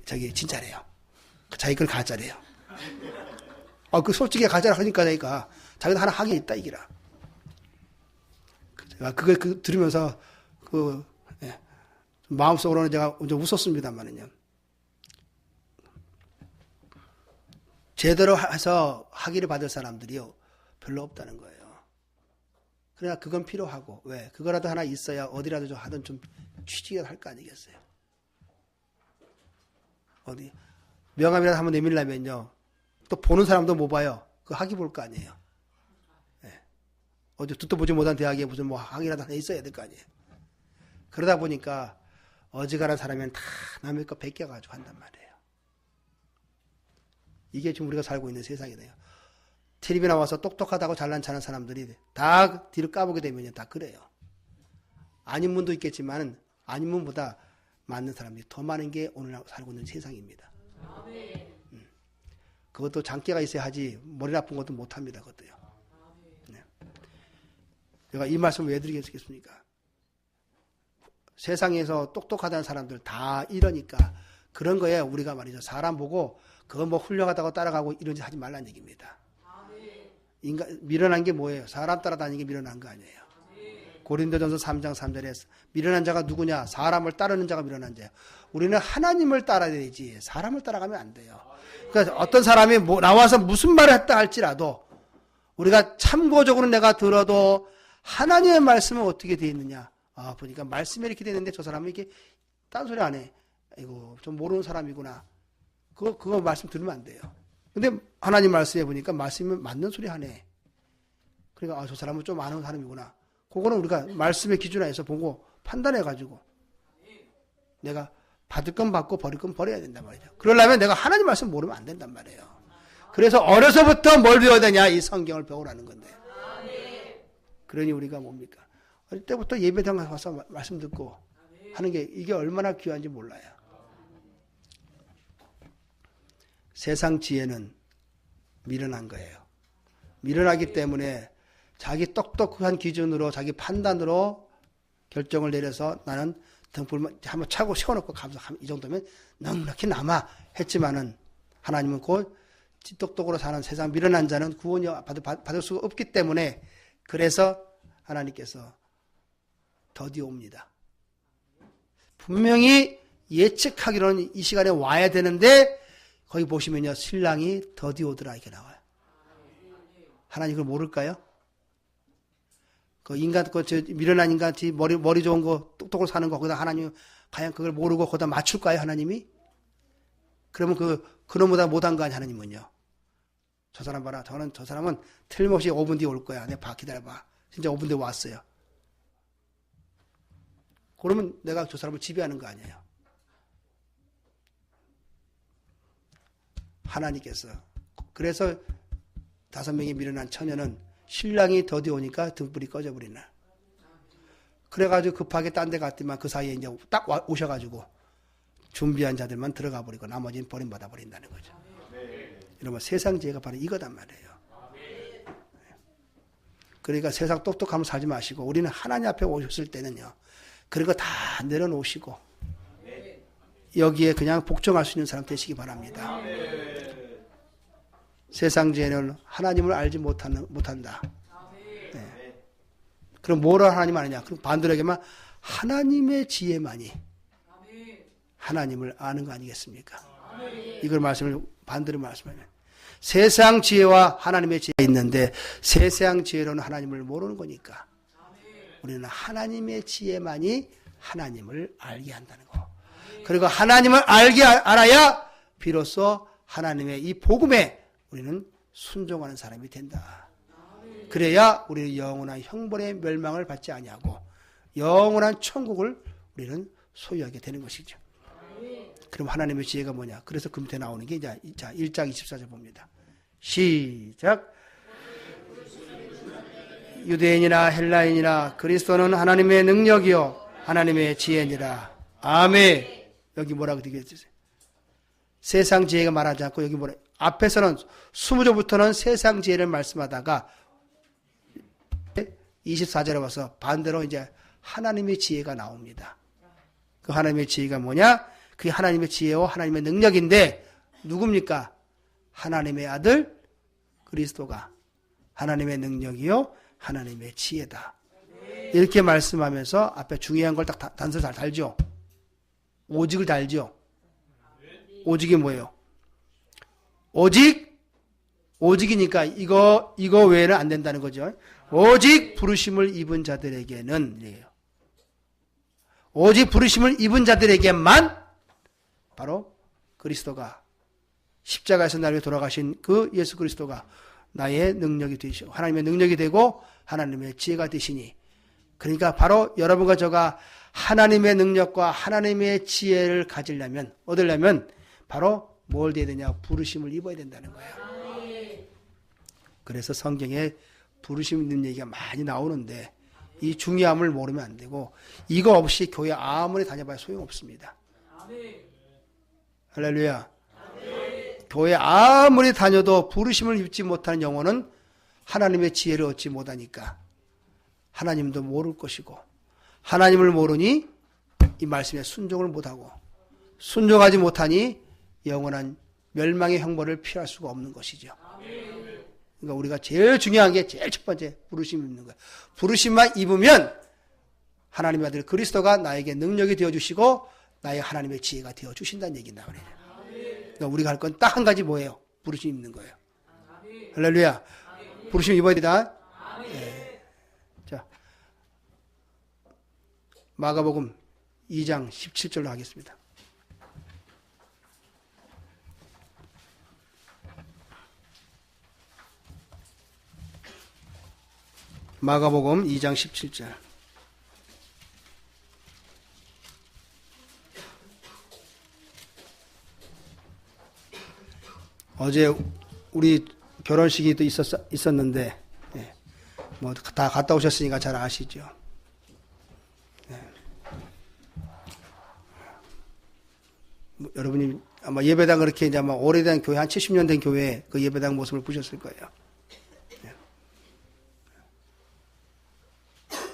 저기 진짜래요. 자기 걸 가짜래요. 그 솔직히 가짜라 하니까 자기도 하나 학위 있다 이기라. 제가 그걸 들으면서 마음속으로는 제가 좀 웃었습니다만은요. 제대로 해서 학위를 받을 사람들이요 별로 없다는 거예요. 그러나 그건 필요하고 왜 그거라도 하나 있어야 어디라도 좀 하든 좀 취직을 할 거 아니겠어요. 어디 명함이라도 한번 내밀려면요 또 보는 사람도 못 봐요. 그 학위 볼 거 아니에요. 어디 듣도 보지 못한 대학에 무슨 뭐 학위라도 하나 있어야 될 거 아니에요. 그러다 보니까 어지간한 사람은 다 남의 거 베껴가지고 한단 말이에요. 이게 지금 우리가 살고 있는 세상이네요. 텔레비 나와서 똑똑하다고 잘난 척하는 사람들이 다 뒤를 까보게 되면 다 그래요. 아닌 분도 있겠지만 아닌 분보다 맞는 사람들이 더 많은 게 오늘 살고 있는 세상입니다. 그것도 장기가 있어야 하지 머리 나쁜 것도 못합니다. 그것도요. 네. 제가 이 말씀을 왜 드리겠습니까? 세상에서 똑똑하다는 사람들 다 이러니까 그런 거에 우리가 말이죠. 사람 보고 그거 뭐 훌륭하다고 따라가고 이런 짓 하지 말라는 얘기입니다. 인간 미련한 게 뭐예요? 사람 따라다니는 게 미련한 거 아니에요. 고린도전서 3장 3절에 미련한 자가 누구냐? 사람을 따르는 자가 미련한 자예요. 우리는 하나님을 따라야 되지 사람을 따라가면 안 돼요. 그러니까 어떤 사람이 나와서 무슨 말을 했다 할지라도 우리가 참고적으로 내가 들어도 하나님의 말씀은 어떻게 되어 있느냐? 보니까 말씀이 이렇게 되는데 저 사람은 이렇게 딴소리 안 해. 이거 좀 모르는 사람이구나. 그거 말씀 들으면 안 돼요. 근데 하나님 말씀에 보니까 말씀이 맞는 소리 하네. 그러니까 저 사람은 좀 아는 사람이구나. 그거는 우리가 말씀의 기준에서 보고 판단해가지고 내가 받을 건 받고 버릴 건 버려야 된단 말이죠. 그러려면 내가 하나님 말씀 모르면 안 된단 말이에요. 그래서 어려서부터 뭘 배워야 되냐? 이 성경을 배우라는 건데. 그러니 우리가 뭡니까? 어릴 때부터 예배당 가서 말씀 듣고 하는 게 이게 얼마나 귀한지 몰라요. 세상 지혜는 미련한 거예요. 미련하기 때문에 자기 똑똑한 기준으로 자기 판단으로 결정을 내려서 나는 등불만 한번 차고 세워놓고 가면서 이 정도면 넉넉히 남아 했지만은 하나님은 곧 똑똑으로 사는 세상 미련한 자는 구원이 받을 수가 없기 때문에 그래서 하나님께서 더디옵니다. 분명히 예측하기로는 이 시간에 와야 되는데 거기 보시면요 신랑이 더디오더라 이렇게 나와요. 하나님 그걸 모를까요? 그 인간 미련한 인간 머리 좋은 거 똑똑으로 사는 거 거기다 하나님 과연 그걸 모르고 거기다 맞출까요 하나님이? 그러면 그놈보다 못한 거 아니야 하나님은요. 저 사람 봐라. 저 사람은 틀림없이 5분 뒤에 올 거야. 내가 기다려봐. 진짜 5분 뒤에 왔어요. 그러면 내가 저 사람을 지배하는 거 아니에요. 하나님께서 그래서 5명이 미련한 처녀는 신랑이 더디 오니까 등불이 꺼져버린 날. 그래가지고 급하게 딴 데 갔더만 그 사이에 이제 딱 오셔가지고 준비한 자들만 들어가 버리고 나머지는 버림받아 버린다는 거죠. 이러면 세상 지혜가 바로 이거단 말이에요. 그러니까 세상 똑똑하면 살지 마시고 우리는 하나님 앞에 오셨을 때는요. 그런 거 다 내려놓으시고 여기에 그냥 복종할 수 있는 사람 되시기 바랍니다. 세상 지혜는 하나님을 알지 못한다. 네. 그럼 뭐를 하나님 아느냐? 그럼 반대로 얘기하면 하나님의 지혜만이 하나님을 아는 거 아니겠습니까? 이걸 반대로 말씀하면 세상 지혜와 하나님의 지혜가 있는데 세상 지혜로는 하나님을 모르는 거니까 우리는 하나님의 지혜만이 하나님을 알게 한다는 거. 그리고 하나님을 알아야 비로소 하나님의 이 복음에 우리는 순종하는 사람이 된다. 그래야 우리는 영원한 형벌의 멸망을 받지 아니하고 영원한 천국을 우리는 소유하게 되는 것이죠. 그럼 하나님의 지혜가 뭐냐? 그래서 그 밑에 나오는 게 이제 1장 24절 봅니다. 시작. 유대인이나 헬라인이나 그리스도는 하나님의 능력이요 하나님의 지혜니라. 아멘. 여기 뭐라고 되겠어요? 세상 지혜가 말하지 않고 여기 뭐라? 앞에서는 20절부터는 세상 지혜를 말씀하다가 24절에 와서 반대로 이제 하나님의 지혜가 나옵니다. 그 하나님의 지혜가 뭐냐? 그게 하나님의 지혜와 하나님의 능력인데 누굽니까? 하나님의 아들 그리스도가 하나님의 능력이요 하나님의 지혜다. 이렇게 말씀하면서 앞에 중요한 걸 딱 단서 잘 달죠. 오직을 달죠. 오직이 뭐예요? 오직이니까 이거 외에는 안 된다는 거죠. 오직 부르심을 입은 자들에게는 이래요. 오직 부르심을 입은 자들에게만 바로 그리스도가 십자가에서 나를 위해 돌아가신 그 예수 그리스도가 나의 능력이 되시고 하나님의 능력이 되고 하나님의 지혜가 되시니 그러니까 바로 여러분과 저가 하나님의 능력과 하나님의 지혜를 가지려면 얻으려면 바로 뭘 돼야 되냐? 부르심을 입어야 된다는 거예요. 그래서 성경에 부르심 있는 얘기가 많이 나오는데 이 중요함을 모르면 안 되고 이거 없이 교회 아무리 다녀봐야 소용없습니다. 할렐루야. 교회 아무리 다녀도 부르심을 입지 못하는 영혼은 하나님의 지혜를 얻지 못하니까 하나님도 모를 것이고, 하나님을 모르니 이 말씀에 순종을 못하고, 순종하지 못하니 영원한 멸망의 형벌을 피할 수가 없는 것이죠. 그러니까 우리가 제일 중요한 게 제일 첫 번째 부르심 입는 거예요. 부르심만 입으면 하나님의 아들 그리스도가 나에게 능력이 되어주시고 나의 하나님의 지혜가 되어주신다는 얘기다. 그러니까 우리가 할 건 딱 한 가지 뭐예요? 부르심 입는 거예요. 할렐루야. 부르심 입어야 되다. 네. 자, 마가복음 2장 17절로 하겠습니다. 마가복음 2장 17절. 어제 우리 결혼식이 또 있었는데, 예, 뭐 다 갔다 오셨으니까 잘 아시죠. 예. 뭐 여러분이 아마 예배당 그렇게 이제 아마 오래된 교회, 한 70년 된 교회 그 예배당 모습을 보셨을 거예요. 예.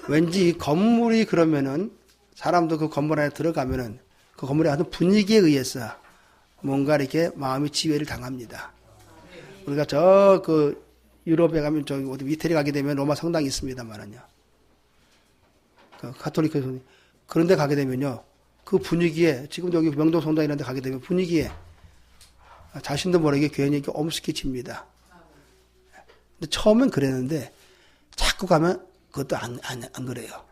왠지 건물이 그러면은 사람도 그 건물 안에 들어가면은 그 건물의 어떤 분위기에 의해서 뭔가 이렇게 마음이 지배를 당합니다. 우리가 그 유럽에 가면 저기 어디 이태리 가게 되면 로마 성당이 있습니다만은요. 그 가톨릭 그런 데 가게 되면요. 그 분위기에 지금 여기 명동 성당 이런 데 가게 되면 분위기에 자신도 모르게 괜히 이렇게 엄숙해집니다. 근데 처음엔 그랬는데 자꾸 가면 그것도 안 그래요.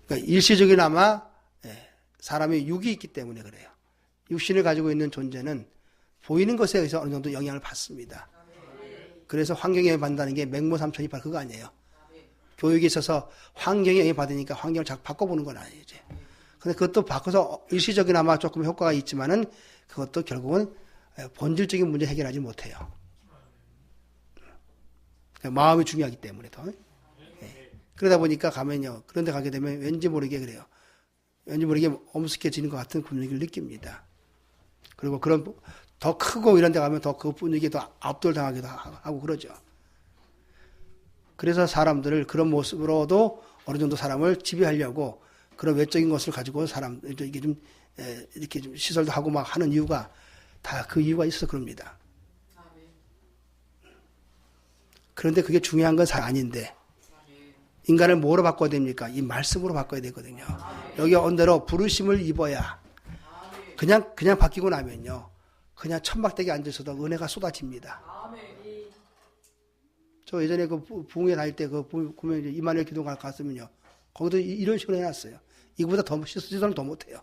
그러니까 일시적이나마 사람의 육이 있기 때문에 그래요. 육신을 가지고 있는 존재는 보이는 것에 의해서 어느 정도 영향을 받습니다. 그래서 환경에 영향받는다는 게 맹모삼천이 바로 그거 아니에요. 교육에 있어서 환경에 영향받으니까 환경을 자꾸 바꿔보는 건 아니죠. 근데 그것도 바꿔서 일시적이나마 조금 효과가 있지만은 그것도 결국은 본질적인 문제 해결하지 못해요. 마음이 중요하기 때문에 더. 그러다 보니까 가면요. 그런 데 가게 되면 왠지 모르게 그래요. 왠지 모르게 엄숙해지는 것 같은 분위기를 느낍니다. 그리고 그런 더 크고 이런 데 가면 더 그 분위기에 더 압도당하기도 하고 그러죠. 그래서 사람들을 그런 모습으로도 어느 정도 사람을 지배하려고 그런 외적인 것을 가지고 이게 좀 이렇게 좀 시설도 하고 막 하는 이유가 다 그 이유가 있어서 그럽니다. 그런데 그게 중요한 건 아닌데 인간을 뭐로 바꿔야 됩니까? 이 말씀으로 바꿔야 되거든요. 여기 온 대로 부르심을 입어야 그냥 바뀌고 나면요. 그냥 천막대기에 앉아서도 은혜가 쏟아집니다. 저 예전에 그 부흥회 다닐 때 그 보면 이만희 기도가 갔으면요. 거기도 이런 식으로 해놨어요. 이거보다 더 시설을 더 못해요.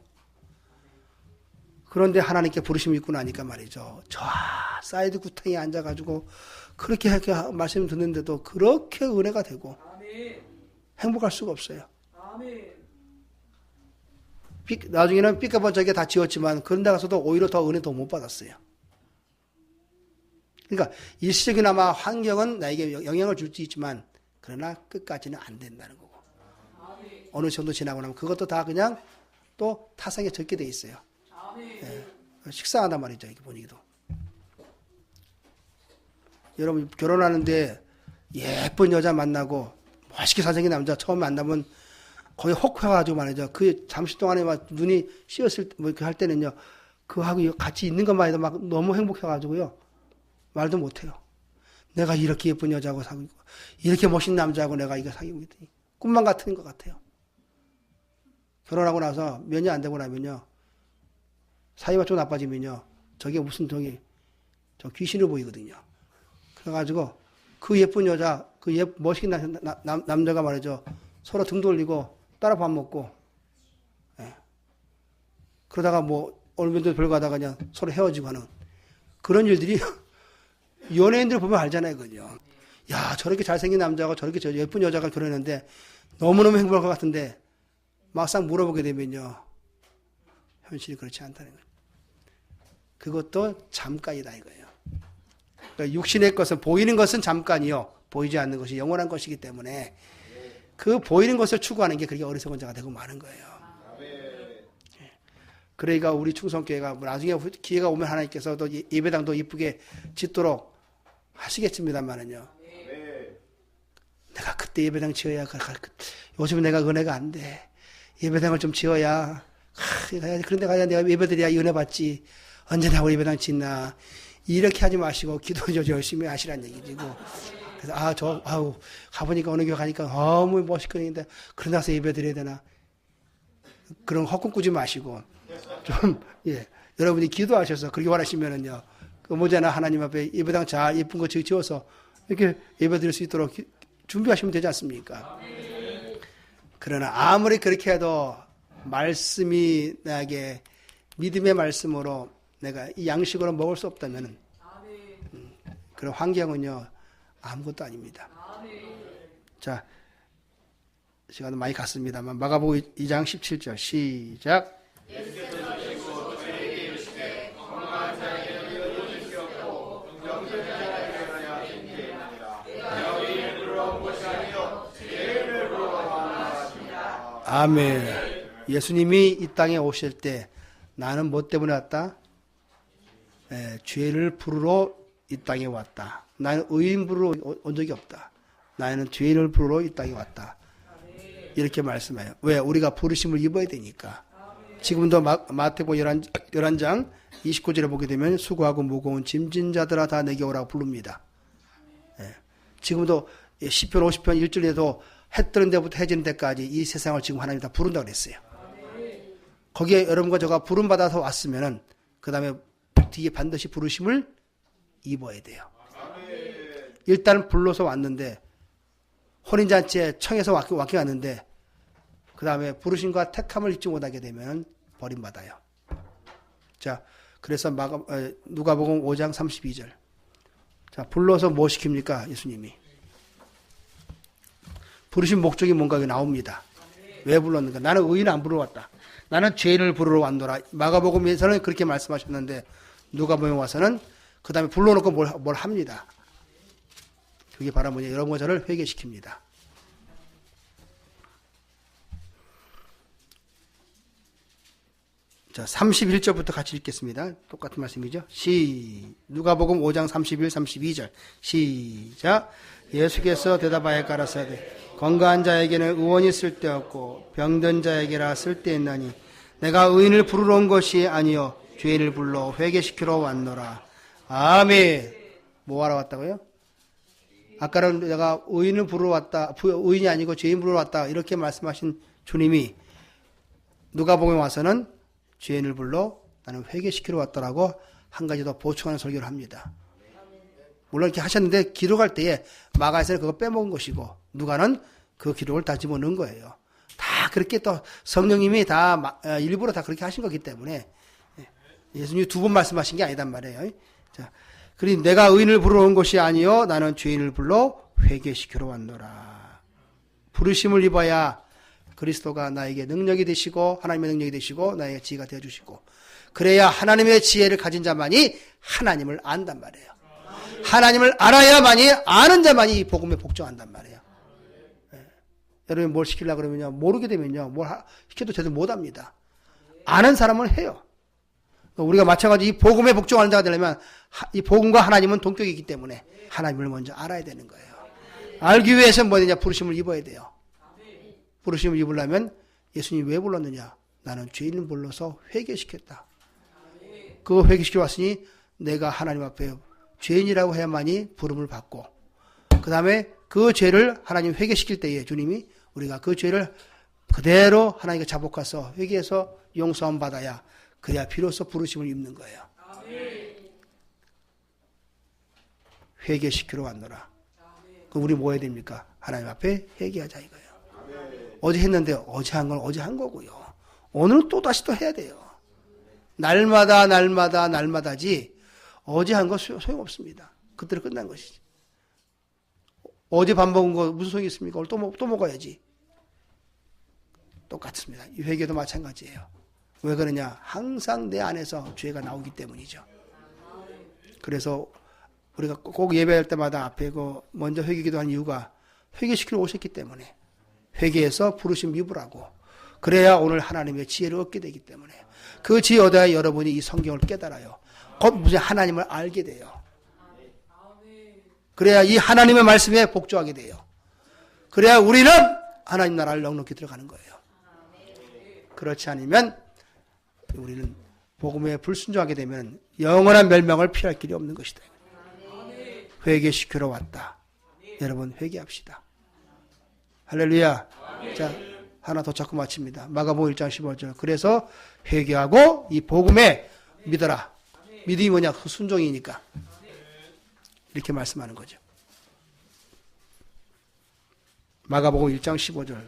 그런데 하나님께 부르심이 있고 나니까 말이죠. 저 사이드 구탕에 앉아가지고 그렇게 말씀 듣는데도 그렇게 은혜가 되고 행복할 수가 없어요. 나중에는 삐까번쩍하게 다 지웠지만 그런 데 가서도 오히려 더 은혜 더 못 받았어요. 그러니까 일시적이나마 환경은 나에게 영향을 줄 수 있지만 그러나 끝까지는 안 된다는 거고. 어느 정도 지나고 나면 그것도 다 그냥 또 타성에 적게 돼 있어요. 예, 식상하단 말이죠. 이렇게 보니기도. 여러분 결혼하는데 예쁜 여자 만나고 멋있게 잘생긴 남자 처음 만나면 거의 혹해가지고 말이죠. 그 잠시 동안에 막 눈이 씌었을 뭐 이렇게 할 때는요. 그하고 같이 있는 것만 해도 막 너무 행복해가지고요. 말도 못해요. 내가 이렇게 예쁜 여자하고 사귀고 이렇게 멋있는 남자하고 내가 이거 사귀고 있더니 꿈만 같은 것 같아요. 결혼하고 나서 몇 년 안 되고 나면요. 사이가 좀 나빠지면요. 저게 무슨 저 귀신으로 보이거든요. 그래가지고 그 예쁜 여자, 그 멋있는 남자가 말이죠. 서로 등 돌리고 따라 밥 먹고, 예. 그러다가 뭐 얼마나 별거 하다가 그냥 서로 헤어지고 하는 그런 일들이 연예인들 보면 알잖아요, 그죠? 야, 저렇게 잘생긴 남자가 저렇게 예쁜 여자가 결혼했는데 너무너무 행복할 것 같은데 막상 물어보게 되면요. 현실이 그렇지 않다는 거예요. 그것도 잠깐이다 이거예요. 그러니까 육신의 것은 보이는 것은 잠깐이요. 보이지 않는 것이 영원한 것이기 때문에 그 보이는 것을 추구하는 게 그렇게 어리석은 자가 되고 마는 거예요. 그러니까 우리 충성교회가 나중에 기회가 오면 하나님께서 또 예배당도 이쁘게 짓도록 하시겠습니다만은요. 내가 그때 예배당 지어야, 요즘 내가 은혜가 안 돼. 예배당을 좀 지어야, 그런데 가야 내가 예배드려야 은혜 받지. 언제나 우리 예배당 짓나. 이렇게 하지 마시고 기도 좀 열심히 하시란 얘기지고. 그래서 가보니까 어느 교회 가니까 너무 멋있거든요. 그런 데서 예배드려야 되나. 그런 헛꿈 꾸지 마시고 좀 여러분이 기도하셔서 그렇게 원하시면은요. 모자나 하나님 앞에 예배당 잘 예쁜 거 지어서 이렇게 예배드릴 수 있도록 준비하시면 되지 않습니까? 그러나 아무리 그렇게 해도 말씀이 나에게 믿음의 말씀으로 내가 이 양식으로 먹을 수 없다면 그런 환경은요 아무것도 아닙니다. 자, 시간은 많이 갔습니다만 마가복음 2장 17절 시작. 아멘. 예수님이 이 땅에 오실 때 나는 뭐 때문에 왔다? 죄를 부르러 이 땅에 왔다. 나는 의인 부르러 온 적이 없다. 나는 죄인을 부르러 이 땅에 왔다. 이렇게 말씀해요. 왜? 우리가 부르심을 입어야 되니까. 지금도 마태복음 11장 29절에 보게 되면 수고하고 무거운 짐진 자들아 다 내게 오라고 부릅니다. 지금도 시편 50편 1절에도 해 뜨는 데부터 해지는 데까지 이 세상을 지금 하나님 다 부른다고 그랬어요. 거기에 여러분과 제가 부름받아서 왔으면은 그 다음에 뒤에 반드시 부르심을 입어야 돼요. 일단 불러서 왔는데 혼인잔치에 청해서 왔긴 왔는데 그 다음에 부르심과 택함을 잊지 못하게 되면 버림받아요. 자, 그래서 누가복음 5장 32절. 자, 불러서 뭐 시킵니까? 예수님이. 부르신 목적이 뭔가 나옵니다. 왜 불렀는가? 나는 의인 안 부르러 왔다. 나는 죄인을 부르러 왔노라. 마가복음에서는 그렇게 말씀하셨는데 누가복음에 와서는 그 다음에 불러놓고 뭘 합니다. 그게 바로 뭐냐? 여러분과 저를 회개시킵니다. 자, 31절부터 같이 읽겠습니다. 똑같은 말씀이죠. 누가복음 5장 31, 32절. 시작. 예수께서 대답하여 가라사대 건강한 자에게는 의원이 쓸데없고 병든 자에게라 쓸데있나니 내가 의인을 부르러 온 것이 아니요 죄인을 불러 회개시키러 왔노라. 아멘. 뭐하러 왔다고요? 아까는 내가 의인을 부르러 왔다. 의인이 아니고 죄인 부르러 왔다. 이렇게 말씀하신 주님이 누가복음에 와서는 죄인을 불러 나는 회개시키러 왔다라고 한 가지 더 보충하는 설교를 합니다. 물론 이렇게 하셨는데 기록할 때에 마가에서는 그거 빼먹은 것이고 누가는 그 기록을 다 집어넣은 거예요. 다 그렇게 또 성령님이 다 일부러 다 그렇게 하신 거기 때문에 예수님이 두 번 말씀하신 게 아니단 말이에요. 자, 그러니 내가 의인을 부르러 온 것이 아니요 나는 죄인을 불러 회개시키러 왔노라. 부르심을 입어야 그리스도가 나에게 능력이 되시고 하나님의 능력이 되시고 나에게 지혜가 되어주시고 그래야 하나님의 지혜를 가진 자만이 하나님을 안단 말이에요. 하나님을 알아야만이 아는 자만이 이 복음에 복종한단 말이에요. 여러분 뭘 시키려고 그러면요 모르게 되면요 뭘 시켜도 제대로 못합니다. 아는 사람은 해요. 우리가 마찬가지 이 복음에 복종하는 자가 되려면 이 복음과 하나님은 동격이기 때문에 하나님을 먼저 알아야 되는 거예요. 알기 위해서 뭐냐 부르심을 입어야 돼요. 부르심을 입으려면 예수님이 왜 불렀느냐? 나는 죄인을 불러서 회개시켰다. 그거 회개시켜 왔으니 내가 하나님 앞에 죄인이라고 해야만이 부름을 받고 그 다음에 그 죄를 하나님 회개시킬 때에 주님이 우리가 그 죄를 그대로 하나님께 자복해서 회개해서 용서함 받아야 그래야 비로소 부르심을 입는 거예요. 회개시키러 왔노라. 그럼 우리 뭐 해야 됩니까? 하나님 앞에 회개하자 이거예요. 어제 했는데 어제 한 건 어제 한 거고요. 오늘은 또 다시 또 해야 돼요. 날마다지 어제 한 거 소용없습니다. 그때로 끝난 것이지. 어제 밥 먹은 거 무슨 소용이 있습니까? 오늘 또 먹어야지. 똑같습니다. 이 회개도 마찬가지예요. 왜 그러냐? 항상 내 안에서 죄가 나오기 때문이죠. 그래서 우리가 꼭 예배할 때마다 앞에 먼저 회개기도 한 이유가 회개시키러 오셨기 때문에 회개해서 부르심 입으라고 그래야 오늘 하나님의 지혜를 얻게 되기 때문에 그 지혜 얻어야 여러분이 이 성경을 깨달아요. 곧 무슨 하나님을 알게 돼요. 그래야 이 하나님의 말씀에 복종하게 돼요. 그래야 우리는 하나님 나라를 넉넉히 들어가는 거예요. 그렇지 않으면 우리는 복음에 불순종하게 되면 영원한 멸망을 피할 길이 없는 것이다. 회개시키러 왔다. 여러분 회개합시다. 할렐루야. 자, 하나 더 찾고 마칩니다. 마가복음 1장 15절. 그래서 회개하고 이 복음에 믿어라. 믿음이 뭐냐? 그 순종이니까. 이렇게 말씀하는 거죠. 마가복음 1장 15절.